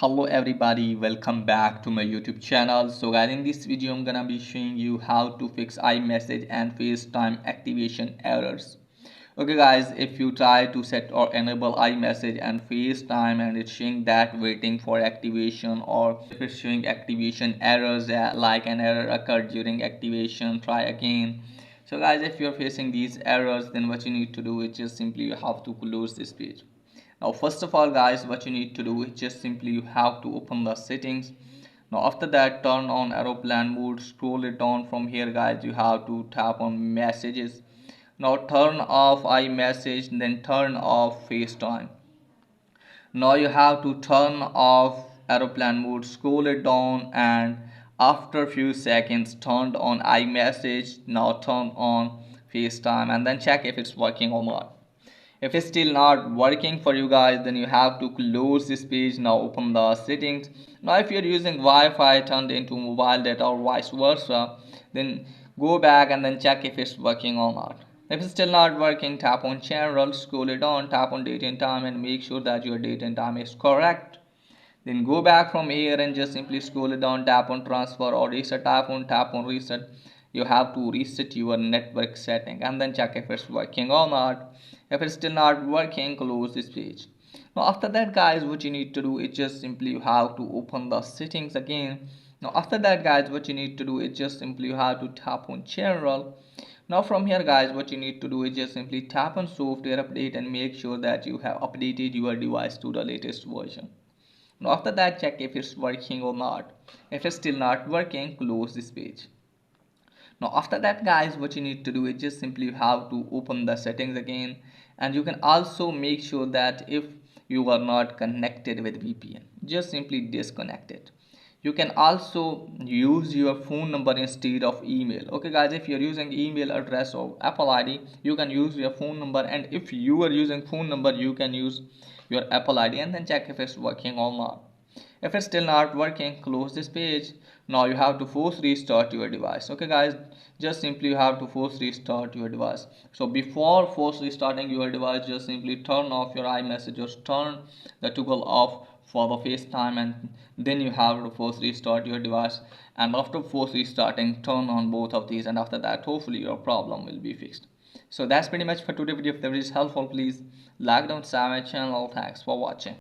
Hello everybody, welcome back to my YouTube channel. So guys, in this video I'm gonna be showing you how to fix iMessage and FaceTime activation errors. Okay guys, if you try to set or enable iMessage and FaceTime and it's showing that waiting for activation, or if it's showing activation errors like an error occurred during activation, try again. So guys, if you're facing these errors, then what you need to do is just simply you have to close this page. Now first of all guys, what you need to do is just simply you have to open the settings. Now after that, turn on aeroplane mode, scroll it down. From here guys, you have to tap on messages. Now turn off iMessage, then turn off FaceTime. Now you have to turn off aeroplane mode, scroll it down, and after a few seconds turn on iMessage. Now turn on FaceTime and then check if it's working or not. If it's still not working for you guys, then you have to close this page. Now open the settings. Now if you're using Wi-Fi turned into mobile data or vice versa, then go back and then check if it's working or not. If it's still not working, tap on general, scroll it down, tap on date and time, and make sure that your date and time is correct. Then go back from here and just simply scroll it down, tap on transfer or reset, tap on reset. You have to reset your network setting and then check if it's working or not. If it's still not working, close this page. Now after that guys, what you need to do is just simply you have to open the settings again. Now after that guys, what you need to do is just simply you have to tap on general. Now from here guys, what you need to do is just simply tap on software update and make sure that you have updated your device to the latest version. Now after that, check if it's working or not. If it's still not working, close this page. Now after that guys, what you need to do is just simply you have to open the settings again, and you can also make sure that if you are not connected with VPN, just simply disconnect it. You can also use your phone number instead of email. Okay guys, if you're using email address or Apple ID, you can use your phone number, and if you are using phone number, you can use your Apple ID and then check if it's working or not. If it's still not working, close this page. Now you have to force restart your device. Okay guys, just simply you have to force restart your device. So before force restarting your device, just simply turn off your iMessage or turn the toggle off for the FaceTime, and then you have to force restart your device, and after force restarting, turn on both of these, and after that hopefully your problem will be fixed. So that's pretty much for today's video. If the video is helpful, please like, don't subscribe my channel. Thanks for watching.